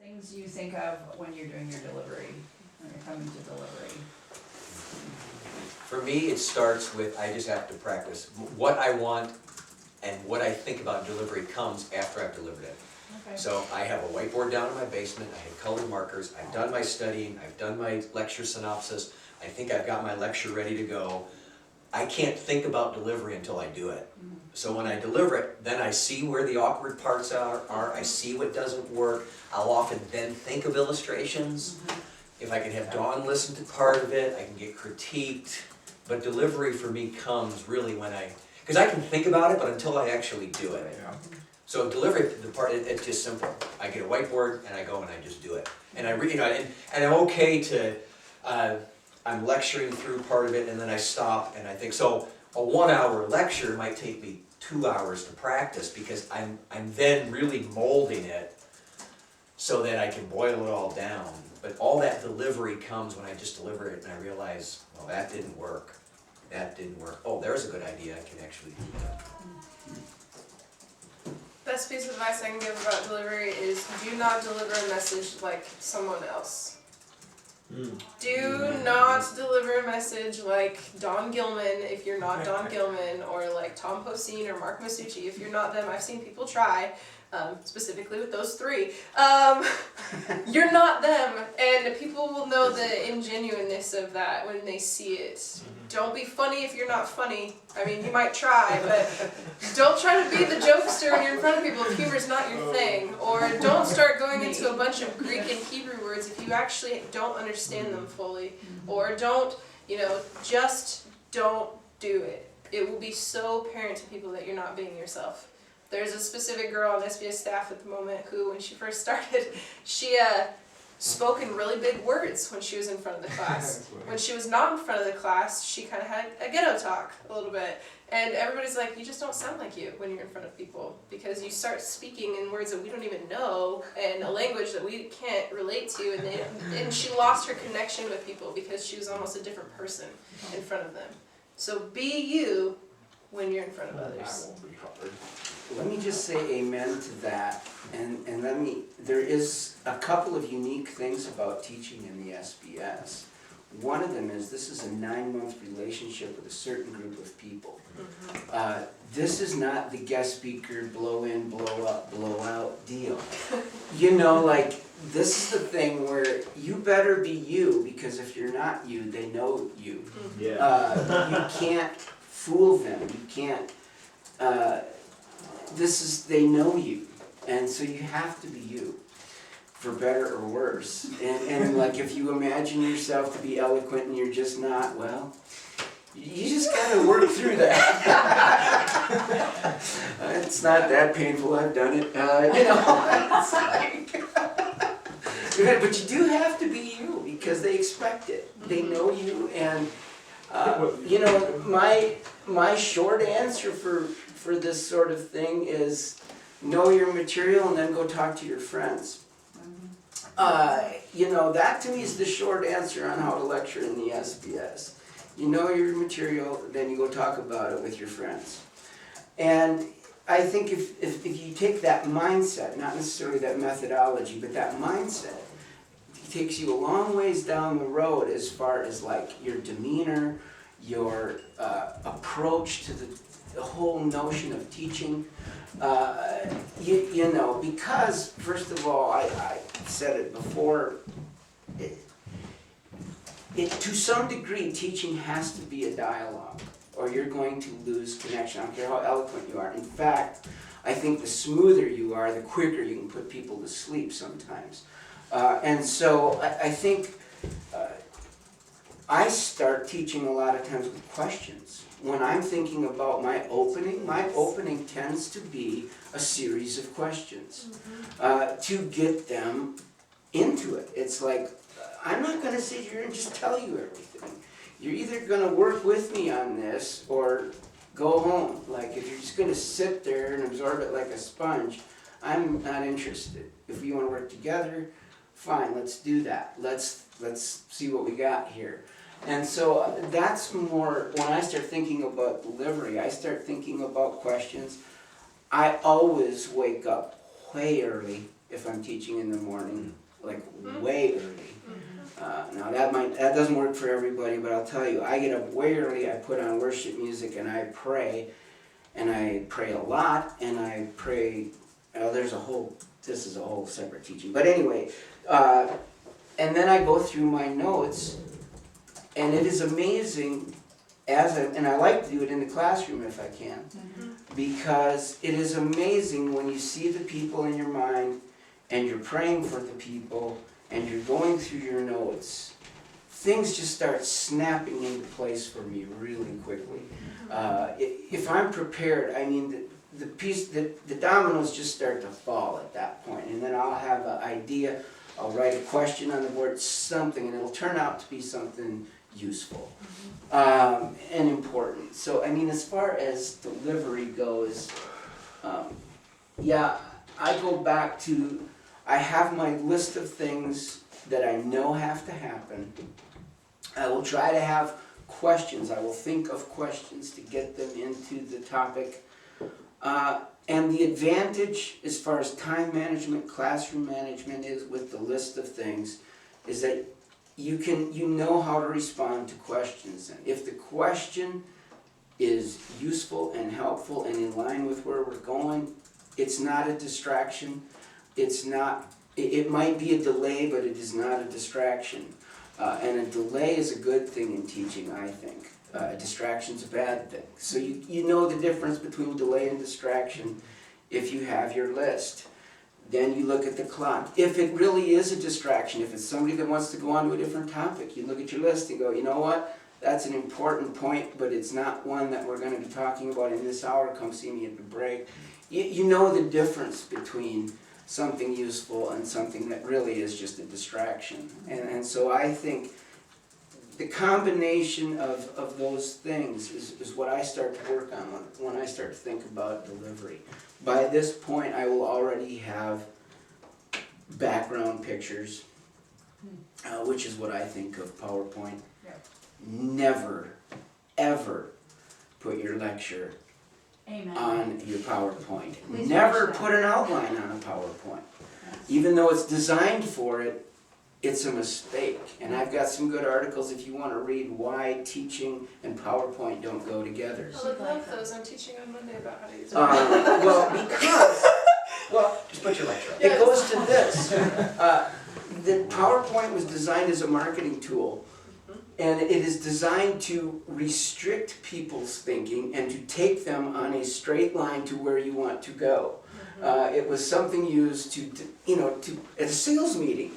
things you think of when you're doing your delivery, when you're coming to delivery? For me, it starts with, I just have to practice. What I want and what I think about delivery comes after I've delivered it. Okay. So I have a whiteboard down in my basement, I have colored markers, I've done my studying, I've done my lecture synopsis, I think I've got my lecture ready to go. I can't think about delivery until I do it. So when I deliver it, then I see where the awkward parts are, I see what doesn't work. I'll often then think of illustrations. If I can have Dawn listen to part of it, I can get critiqued. But delivery for me comes really when because I can think about it, but until I actually do it. Yeah. So delivery, the part, it's just simple. I get a whiteboard and I go and I just do it. And I read, and I'm okay to, I'm lecturing through part of it and then I stop and I think, so a 1 hour lecture might take me 2 hours to practice because I'm then really molding it so that I can boil it all down. But all that delivery comes when I just deliver it and I realize, well, that didn't work. That didn't work. Oh, there's a good idea, I can actually do that. Best piece of advice I can give about delivery is do not deliver a message like someone else. Do not deliver a message like Don Gilman if you're not Don Gilman, or like Tom Poseen or Mark Masucci if you're not them. I've seen people try, specifically with those three. You're not them, and people will know the ingenuineness of that when they see it. Don't be funny if you're not funny. I mean, you might try, but don't try to be the jokester when you're in front of people if humor's not your thing. Or don't start going into a bunch of Greek and Hebrew words if you actually don't understand them fully. Or don't, just don't do it. It will be so apparent to people that you're not being yourself. There's a specific girl on SBS staff at the moment who, when she first started, she spoke in really big words when she was in front of the class. When she was not in front of the class, she kind of had a ghetto talk a little bit. And everybody's like, you just don't sound like you when you're in front of people, because you start speaking in words that we don't even know and a language that we can't relate to. And she lost her connection with people because she was almost a different person in front of them. So be you when you're in front of others. Let me just say amen to that, and there is a couple of unique things about teaching in the SBS. One of them is this is a 9-month relationship with a certain group of people. This is not the guest speaker, blow in, blow up, blow out deal. This is the thing where you better be you, because if you're not you, they know you. Yeah. You can't fool them, you can't, they know you, and so you have to be you, for better or worse. And if you imagine yourself to be eloquent and you're just not, well, you just gotta work through that. It's not that painful, I've done it, it's like, but you do have to be you, because they expect it, they know you, and my short answer for this sort of thing is know your material and then go talk to your friends. That to me is the short answer on how to lecture in the SBS. You know your material, then you go talk about it with your friends. And I think if you take that mindset, not necessarily that methodology, but that mindset, it takes you a long ways down the road as far as your demeanor, your approach to the whole notion of teaching. Because first of all, I said it before, to some degree teaching has to be a dialogue, or you're going to lose connection. I don't care how eloquent you are. In fact, I think the smoother you are, the quicker you can put people to sleep sometimes. And so I think I start teaching a lot of times with questions. When I'm thinking about my opening tends to be a series of questions to get them into it. It's like, I'm not going to sit here and just tell you everything. You're either going to work with me on this or go home. If you're just going to sit there and absorb it like a sponge, I'm not interested. If we want to work together, fine, let's do that. Let's see what we got here. And so that's more, when I start thinking about delivery, I start thinking about questions. I always wake up way early if I'm teaching in the morning, like way early. Now that doesn't work for everybody, but I'll tell you, I get up way early, I put on worship music and I pray a lot, and I pray, this is a whole separate teaching, but anyway, and then I go through my notes, and it is amazing, and I like to do it in the classroom if I can, because it is amazing when you see the people in your mind, and you're praying for the people, and you're going through your notes, things just start snapping into place for me really quickly. If I'm prepared, I mean, the dominoes just start to fall at that point, and then I'll have an idea, I'll write a question on the board, something, and it'll turn out to be something useful and important. So, I mean, as far as delivery goes, yeah, I go back to, I have my list of things that I know have to happen. I will try to have questions. I will think of questions to get them into the topic. And the advantage as far as time management, classroom management is with the list of things, is that you know how to respond to questions. And if the question is useful and helpful and in line with where we're going, it's not a distraction. It might be a delay, but it is not a distraction. And a delay is a good thing in teaching, I think. A distraction's a bad thing. So you know the difference between delay and distraction if you have your list. Then you look at the clock. If it really is a distraction, if it's somebody that wants to go on to a different topic, you look at your list and go, you know what? That's an important point, but it's not one that we're going to be talking about in this hour. Come see me at the break. You know the difference between something useful and something that really is just a distraction. And so I think the combination of those things is what I start to work on when I start to think about delivery. By this point, I will already have background pictures, which is what I think of PowerPoint. Yep. Never, ever put your lecture on your PowerPoint. Please Never watch that. put an outline on a PowerPoint. Even though it's designed for it, it's a mistake. And I've got some good articles if you want to read why teaching and PowerPoint don't go together. I would love those. I'm teaching on Monday about how to use it. Well, Just put your lecture up. it goes to this. The PowerPoint was designed as a marketing tool, and it is designed to restrict people's thinking and to take them on a straight line to where you want to go. It was something used to at a sales meeting.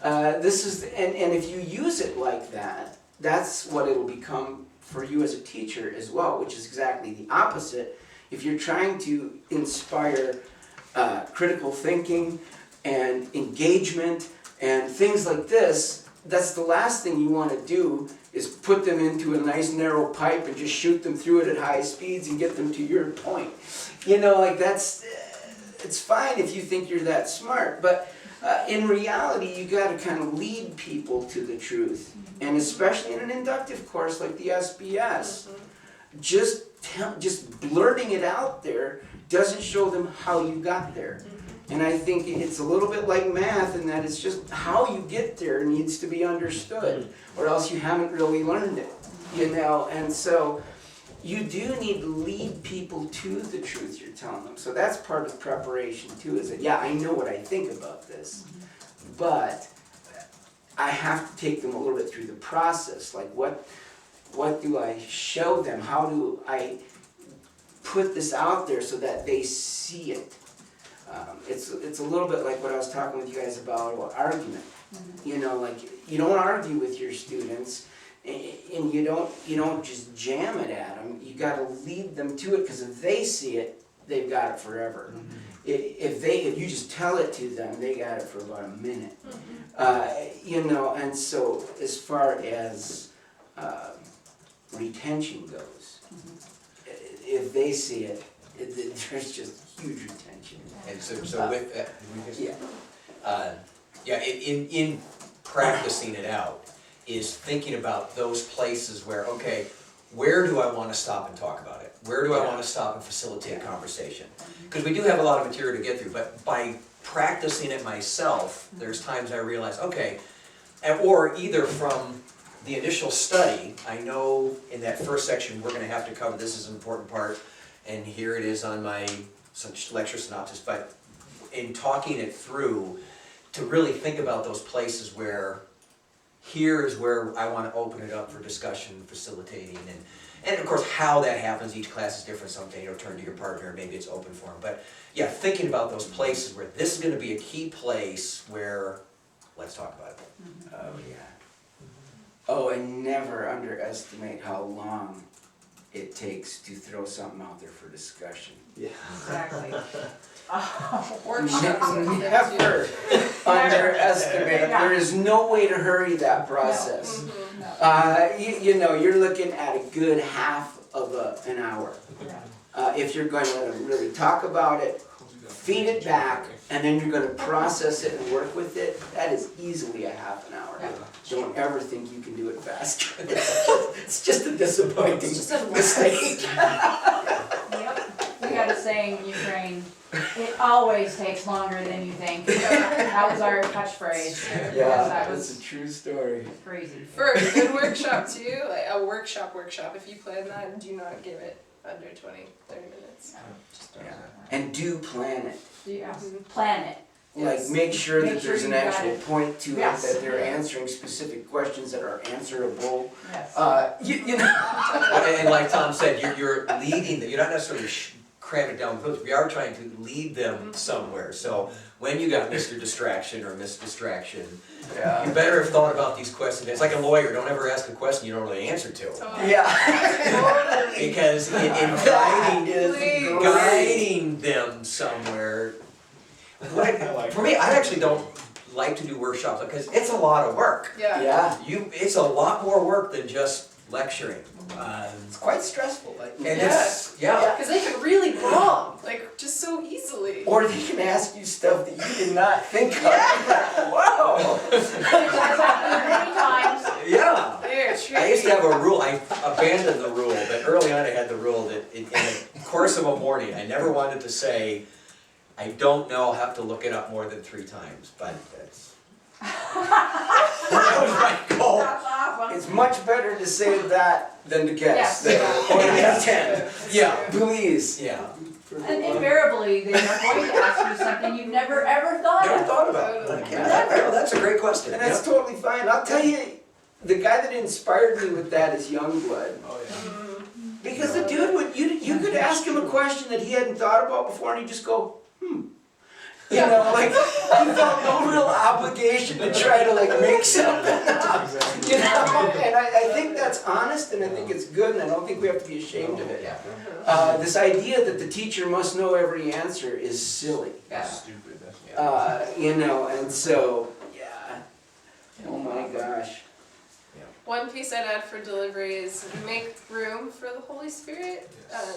And if you use it like that, that's what it'll become for you as a teacher as well, which is exactly the opposite. If you're trying to inspire critical thinking and engagement and things like this, that's the last thing you want to do is put them into a nice narrow pipe and just shoot them through it at high speeds and get them to your point. It's fine if you think you're that smart, but in reality, you got to kind of lead people to the truth. And especially in an inductive course like the SBS, just blurting it out there doesn't show them how you got there. And I think it's a little bit like math in that it's just how you get there needs to be understood, or else you haven't really learned it, And so you do need to lead people to the truth you're telling them. So that's part of preparation too, is that, yeah, I know what I think about this, but I have to take them a little bit through the process. Like what do I show them? How do I put this out there so that they see it? It's a little bit like what I was talking with you guys about argument. You don't argue with your students, and you don't just jam it at them. You got to lead them to it, because if they see it, they've got it forever. If you just tell it to them, they got it for about a minute. And so as far as retention goes, if they see it, there's just huge retention. And so with that, in practicing it out is thinking about those places where, okay, where do I want to stop and talk about it? Where do I want to stop and facilitate conversation? Because we do have a lot of material to get through, but by practicing it myself, there's times I realize, okay, or either from the initial study, I know in that first section, we're gonna have to cover, this is an important part, and here it is on my lecture synopsis, but in talking it through, to really think about those places where, here is where I wanna open it up for discussion, facilitating, and of course, how that happens, each class is different, something, turn to your partner, maybe it's open forum, but yeah, thinking about those places where this is gonna be a key place where, let's talk about it. Oh, yeah. Oh, and never underestimate how long it takes to throw something out there for discussion. Yeah. Exactly. Workshops are good Never underestimate. Yeah. There is no way to hurry that process. too. You know, you're looking at a good half of an hour. Yeah. If you're going to really talk about it, feed it back, and then you're going to process it and work with it, that is easily a half an hour. Yeah. Don't ever think you can do it faster. It's just a disappointing It's just a mistake. Yep. We got a saying in Ukraine, it always takes longer than you think. That was our catchphrase. Yeah, That that's was a true story. crazy. For a good workshop too, like a workshop, if you plan that, do not give it under 20-30 minutes. Yeah. And do plan it. Yeah. Plan it. Like, Yes. make sure Make that sure there's an you got actual it. point to it, Yes. that they're answering specific questions that are answerable. Yes. You know. And like Tom said, you're leading them, you're not necessarily cramming it down, but we are trying to lead them somewhere. So when you got Mr. Distraction or Miss Distraction, you better have thought about these questions. It's like a lawyer, don't ever ask a question you don't really answer to. Totally. Yeah. Totally. Because in That is Please. great. guiding them somewhere, for me, I actually don't like to do workshops because it's a lot of work. Yeah. Yeah, It's a lot more work than just lecturing. it's quite stressful. And it's, yeah. Because they can really wrong, like just so easily. Or they can ask you stuff that you did not think of. Whoa! That's happened many times. Yeah. They're tricky. I used to have a rule, I abandoned the rule, but early on I had the rule that in the course of a morning, I never wanted to say, I don't know, I'll have to look it up more than 3 times, but that's. That was my goal. That's awesome. It's much better to say that than to guess. Yes. Or to That's pretend. true. Yeah. Please. Yeah, And invariably, they are going to ask you something you've never ever thought never of. thought about it. Like, yeah, that's a great question. And that's totally fine. I'll tell you, the guy that inspired me with that is Youngblood. Oh, yeah. Because the dude would, you could ask him a question that he hadn't thought about before and he'd just go, You know, like, he felt no real obligation to try to like make something up. You know, and I think that's honest and I think it's good and I don't think we have to be ashamed of it. This idea that the teacher must know every answer is silly. Yeah. Stupid, that's. You know, and so, yeah. Oh my gosh. One piece I'd add for delivery is make room for the Holy Spirit.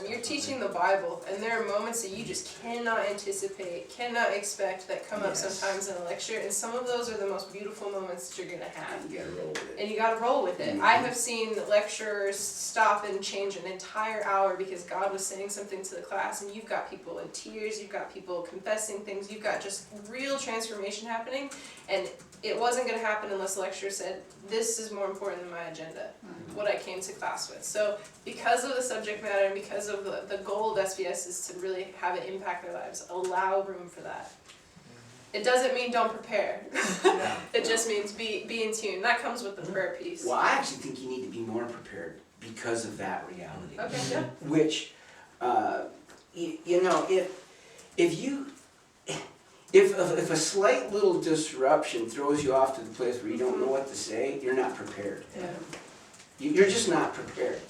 You're teaching the Bible, and there are moments that you just cannot anticipate, cannot expect that come up Yes. sometimes in a lecture, and some of those are the most beautiful moments that you're going to have. You gotta roll with it. And you gotta roll with it. Mhm. I have seen lecturers stop and change an entire hour because God was saying something to the class, and you've got people in tears, you've got people confessing things, you've got just real transformation happening, and it wasn't gonna happen unless the lecturer said, this is more important than my agenda, what I came to class with. So because of the subject matter and because of the goal of SBS is to really have it impact their lives, allow room for that. It doesn't mean don't prepare. It just means be in tune. That comes with the prayer piece. Well, I actually think you need to be more prepared because of that reality. Okay, yeah. Which, you know, if a slight little disruption throws you off to the place where you don't know what to say, you're not prepared. Yeah. You're just not prepared.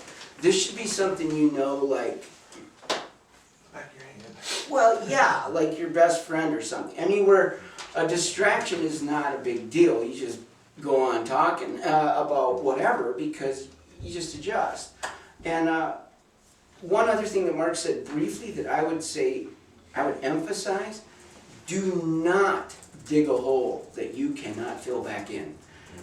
This should be something you know, like, Back your hand. well, yeah, like your best friend or something. I mean, where a distraction is not a big deal. You just go on talking about whatever because you just adjust. And one other thing that Mark said briefly that I would say, I would emphasize, do not dig a hole that you cannot fill back in.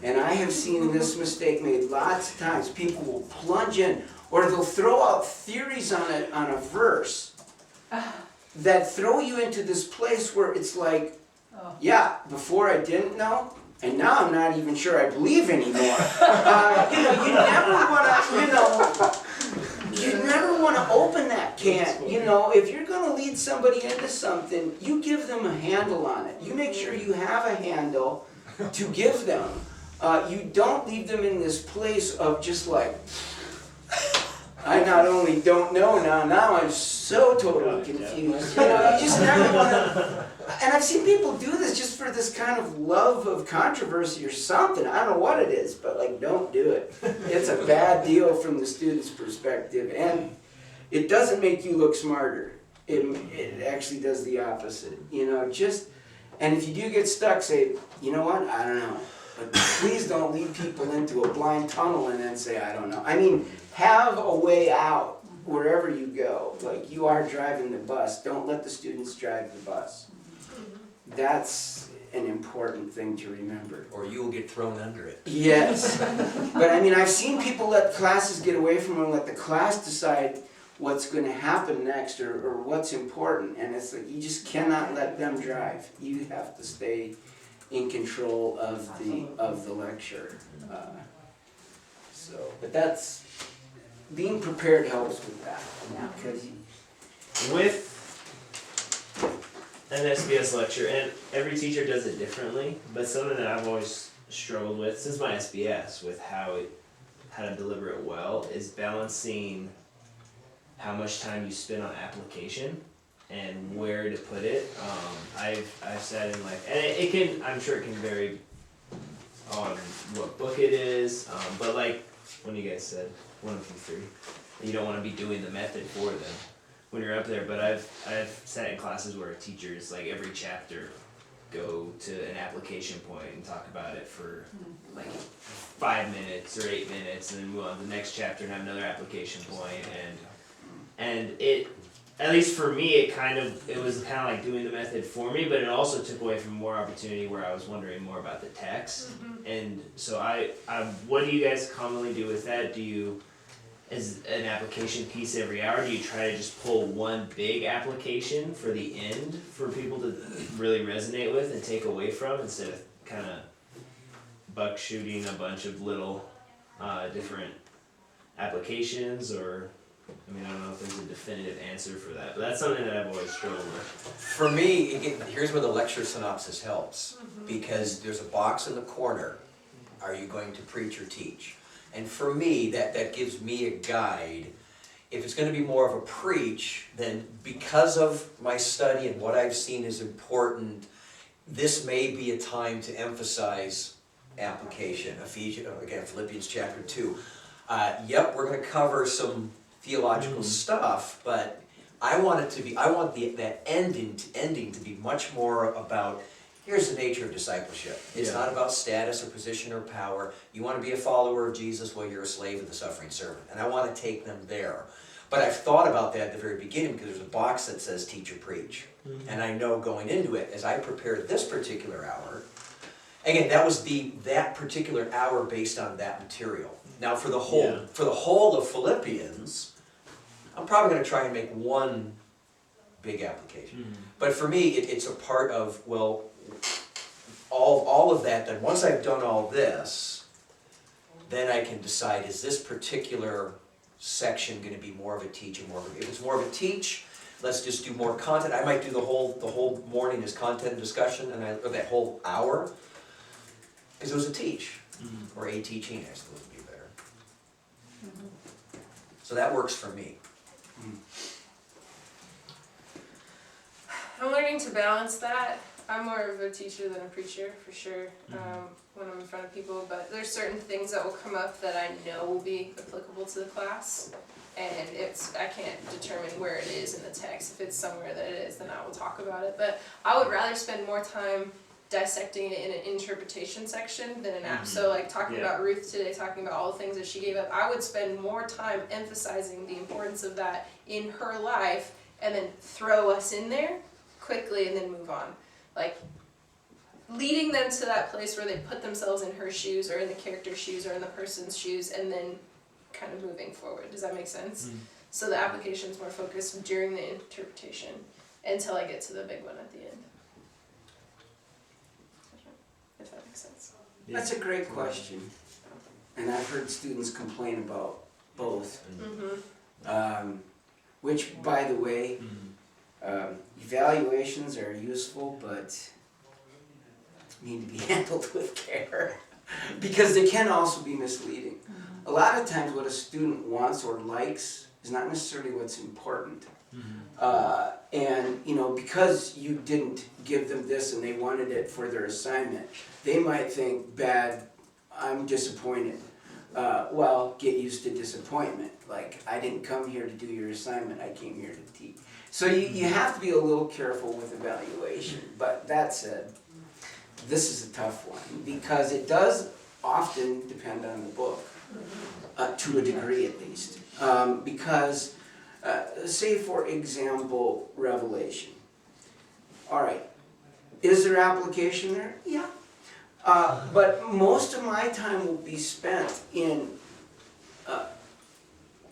And I have seen this mistake made lots of times. People will plunge in, or they'll throw out theories on a verse that throw you into this place where it's like, Oh. Yeah, before I didn't know, and now I'm not even sure I believe anymore. You never wanna, you never wanna open that can. If you're gonna lead somebody into something, you give them a handle on it. You make sure you have a handle to give them. You don't leave them in this place of just like, I not only don't know now I'm so totally confused. You just never wanna. And I've seen people do this just for this kind of love of controversy or something. I don't know what it is, but like, don't do it. It's a bad deal from the student's perspective, and it doesn't make you look smarter. It actually does the opposite. And if you do get stuck, say, you know what? I don't know. But please don't lead people into a blind tunnel and then say, I don't know. I mean, have a way out wherever you go. Like, you are driving the bus. Don't let the students drive the bus. That's an important thing to remember. Or you will get thrown under it. Yes. But I mean, I've seen people let classes get away from them, let the class decide what's going to happen next or what's important. And it's like, you just cannot let them drive. You have to stay in control of the lecture. But that's, being prepared helps with that. Because With an SBS lecture, and every teacher does it differently, but something that I've always struggled with since my SBS with how to deliver it well is balancing how much time you spend on application and where to put it. I've sat in and I'm sure it can vary on what book it is, but like when you guys said 1 through 3, you don't want to be doing the method for them when you're up there, but I've sat in classes where teachers, like every chapter, go to an application point and talk about it for like 5 minutes or 8 minutes, and then move on to the next chapter and have another application point, and it, at least for me, it was kind of like doing the method for me, but it also took away from more opportunity where I was wondering more about the text, and so what do you guys commonly do with that? Is an application piece every hour? Do you try to just pull one big application for the end for people to really resonate with and take away from, instead of kind of buck shooting a bunch of little different applications? Or, I mean, I don't know if there's a definitive answer for that, but that's something that I've always struggled with. For me, here's where the lecture synopsis helps, because there's a box in the corner. Are you going to preach or teach? And for me, that gives me a guide. If it's going to be more of a preach, then because of my study and what I've seen is important, this may be a time to emphasize application. Philippians chapter 2. We're going to cover some theological stuff, but I want that ending to be much more about, here's the nature of discipleship. It's not about status or position or power. You want to be a follower of Jesus, well, you're a slave of the suffering servant. And I want to take them there. But I've thought about that at the very beginning, because there's a box that says teach or preach. And I know going into it, as I prepared this particular hour, again, that was that particular hour based on that material. Now for the whole of Philippians, I'm probably going to try and make one big application. But for me, it's a part of, well, all of that, then once I've done all this, then I can decide, is this particular section going to be more of a teach or more of a, if it's more of a teach, let's just do more content. I might do the whole morning as content discussion, or that whole hour, because it was a teach, or a teaching, I suppose would be better. So that works for me. I'm learning to balance that. I'm more of a teacher than a preacher, for sure, when I'm in front of people, but there's certain things that will come up that I know will be applicable to the class, and I can't determine where it is in the text. If it's somewhere that it is, then I will talk about it, but I would rather spend more time dissecting it in an interpretation section than an app. So like talking about Ruth today, talking about all the things that she gave up, I would spend more time emphasizing the importance of that in her life, and then throw us in there quickly and then move on. Like leading them to that place where they put themselves in her shoes or in the character's shoes or in the person's shoes, and then kind of moving forward. Does that make sense? So the application is more focused during the interpretation until I get to the big one at the end. if that makes sense. That's a great question. And I've heard students complain about both. Which, by the way, evaluations are useful, but need to be handled with care. Because they can also be misleading. A lot of times what a student wants or likes is not necessarily what's important. And you know, because you didn't give them this and they wanted it for their assignment, they might think, bad, I'm disappointed. Well, get used to disappointment. Like, I didn't come here to do your assignment, I came here to teach. So you have to be a little careful with evaluation. But that said, this is a tough one because it does often depend on the book, to a degree at least. Because, say for example, Revelation. All right, is there application there? Yeah. But most of my time will be spent in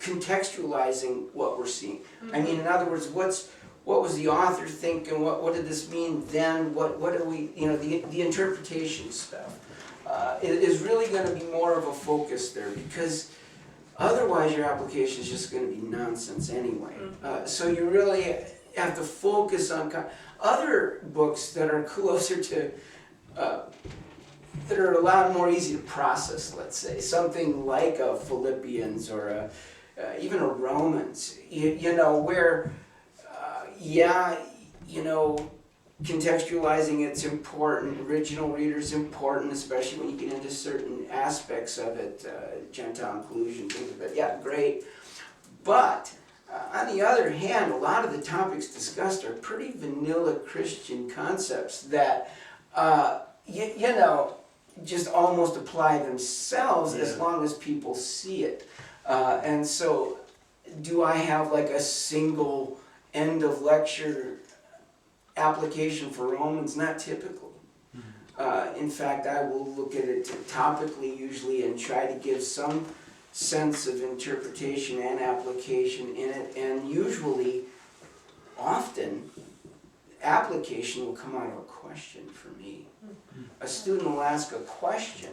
contextualizing what we're seeing. I mean, in other words, what was the author thinking? What did this mean then? What do we, you know, the interpretation stuff is really going to be more of a focus there because otherwise your application is just going to be nonsense anyway. So you really have to focus on other books that are closer to, that are a lot more easy to process, let's say. Something like a Philippians or even a Romans, you know, where, yeah, you know, contextualizing it's important, original reader's important, especially when you get into certain aspects of it, Gentile inclusion, things of it, yeah, great. But on the other hand, a lot of the topics discussed are pretty vanilla Christian concepts that, you know, just almost apply themselves as long as people see it. And so, do I have like a single end of lecture application for Romans? Not typically. In fact, I will look at it topically usually and try to give some sense of interpretation and application in it. And usually, often, application will come out of a question for me. A student will ask a question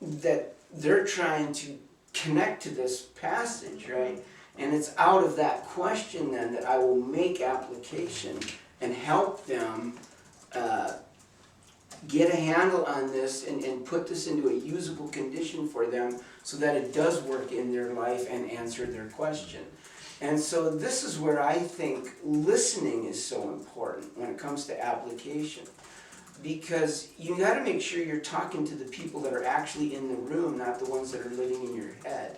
that they're trying to connect to this passage, right? And it's out of that question then that I will make application and help them get a handle on this and put this into a usable condition for them so that it does work in their life and answer their question. And so this is where I think listening is so important when it comes to application. Because you got to make sure you're talking to the people that are actually in the room, not the ones that are living in your head.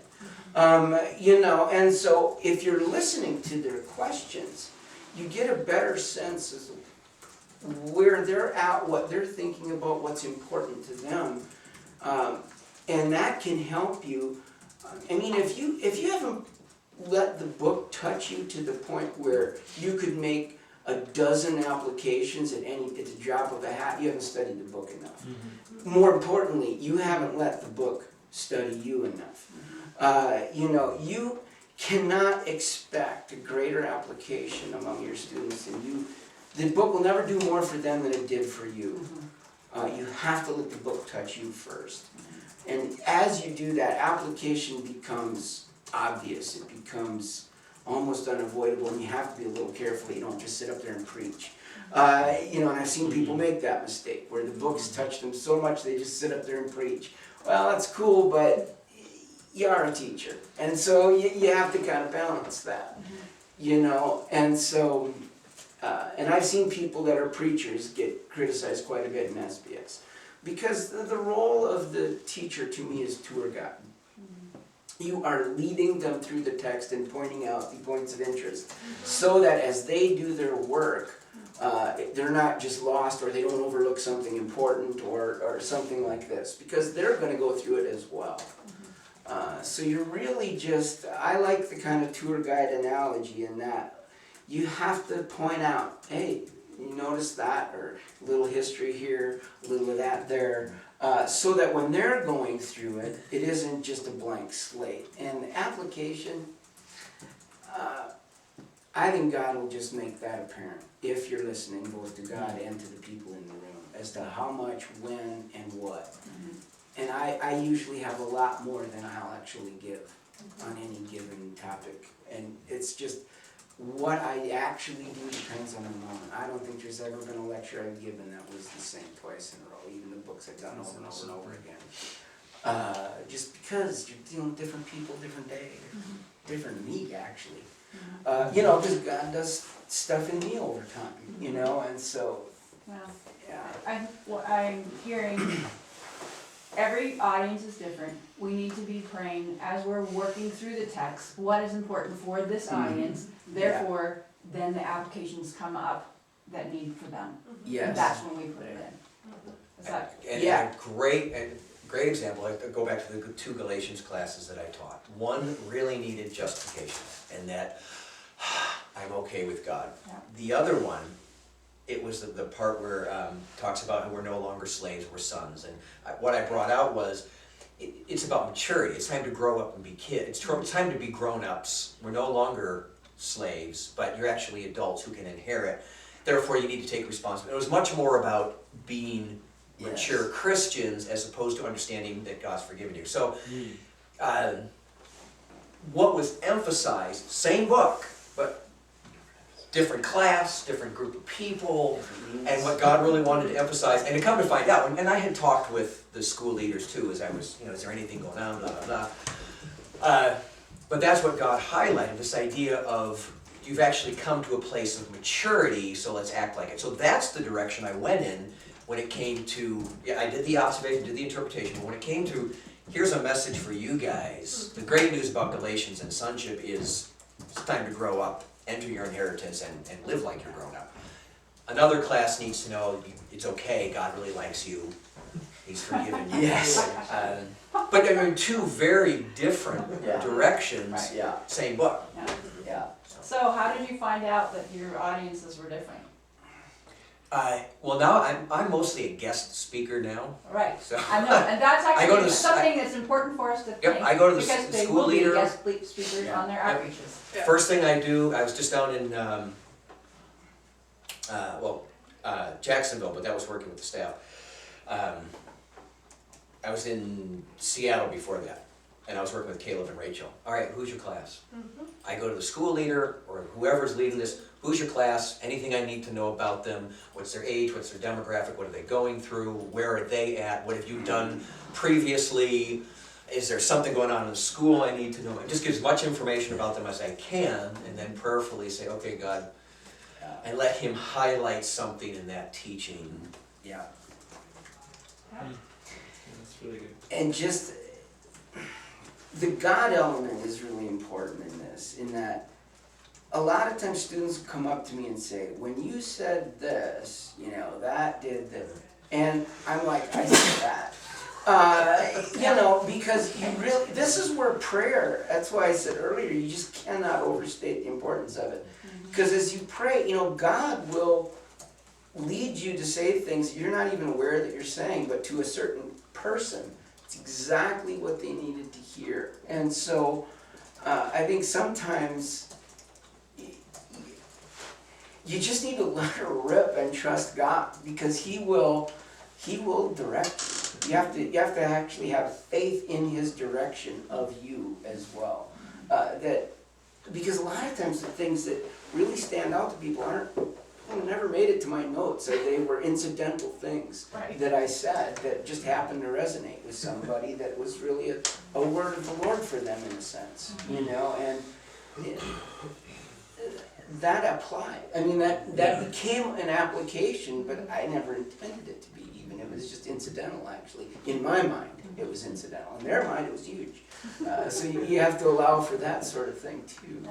You know, and so if you're listening to their questions, you get a better sense of where they're at, what they're thinking about, what's important to them. And that can help you. I mean, if you haven't let the book touch you to the point where you could make a dozen applications at the drop of a hat, you haven't studied the book enough. More importantly, you haven't let the book study you enough. You know, you cannot expect a greater application among your students than you. The book will never do more for them than it did for you. You have to let the book touch you first. And as you do that, application becomes obvious. It becomes almost unavoidable, and you have to be a little careful. You don't just sit up there and preach. You know, and I've seen people make that mistake, where the books touch them so much they just sit up there and preach. Well, that's cool, but you are a teacher, and so you have to kind of balance that, you know. And so, and I've seen people that are preachers get criticized quite a bit in SBS, because the role of the teacher to me is tour guide. You are leading them through the text and pointing out the points of interest so that as they do their work, they're not just lost or they don't overlook something important or something like this, because they're going to go through it as well. So you're really just, I like the kind of tour guide analogy in that you have to point out, hey, you notice that, or a little history here, a little of that there. So that when they're going through it, it isn't just a blank slate. And application, I think God will just make that apparent if you're listening both to God and to the people in the room. as to how much, when, and what. And I usually have a lot more than I'll actually give on any given topic. And it's just, what I actually do depends on the moment. I don't think there's ever been a lecture I've given that was the same twice in a row, even the books I've done over and over and over again. Just because you're dealing with different people, different day, different me actually. You know, because God does stuff in me over time, you know, and so, Well, yeah. I'm hearing every audience is different. We need to be praying as we're working through the text, what is important for this audience. Therefore, then the applications come up that need for them. Yes. And that's when we put it in. Is that? And Yeah. a great example, I go back to the 2 Galatians classes that I taught. One really needed justification, and that I'm okay with God. Yeah. The other one, it was the part where talks about how we're no longer slaves, we're sons. And what I brought out was, it's about maturity. It's time to grow up and be kids. It's time to be grown-ups. We're no longer slaves, but you're actually adults who can inherit. Therefore, you need to take responsibility. It was much more about being mature Christians as opposed to understanding that God's forgiven you. So, what was emphasized, same book, but different class, different group of people, and what God really wanted to emphasize, and to come to find out, and I had talked with the school leaders too, as I was, you know, is there anything going on, blah, blah, blah. But that's what God highlighted, this idea of, you've actually come to a place of maturity, so let's act like it. So that's the direction I went in when it came to, I did the observation, did the interpretation, but when it came to, here's a message for you guys. The great news about Galatians and sonship is, it's time to grow up, enter your inheritance, and live like you're grown up. Another class needs to know it's okay, God really likes you, He's forgiven you. Yes. But I mean, 2 very different directions, Right, yeah, same book. Yeah. yeah. So how did you find out that your audiences were different? Well, now I'm mostly a guest speaker now. Right. So I know, and that's I go to actually the- something that's important for us to think. Yep, I go to the because they school will leader. be guest speakers on their Yep. outreaches. Yeah. First thing I do, I was just down in Jacksonville, but that was working with the staff. I was in Seattle before that, and I was working with Caleb and Rachel. All right, who's your class? I go to the school leader or whoever's leading this. Who's your class? Anything I need to know about them? What's their age? What's their demographic? What are they going through? Where are they at? What have you done previously? Is there something going on in the school I need to know? Just give as much information about them as I can, and then prayerfully say, okay, God, and let Him highlight something in that teaching. Yeah. That's really good. And just, the God element is really important in this, in that a lot of times students come up to me and say, when you said this, you know, that did this. And I'm like, I said that. You know, because you really, this is where prayer, that's why I said earlier, you just cannot overstate the importance of it. Because as you pray, you know, God will lead you to say things you're not even aware that you're saying, but to a certain person, it's exactly what they needed to hear. And so, I think sometimes you just need to let her rip and trust God, because He will direct you. You have to actually have faith in His direction of you as well. Because a lot of times the things that really stand out to people never made it to my notes, or they were incidental things that I said that just happened to resonate with somebody that was really a word of the Lord for them in a sense, you know, and that applied. I mean, that became an application, but I never intended it to be even. It was just incidental, actually. In my mind, it was incidental. In their mind, it was huge. So you have to allow for that sort of thing, too.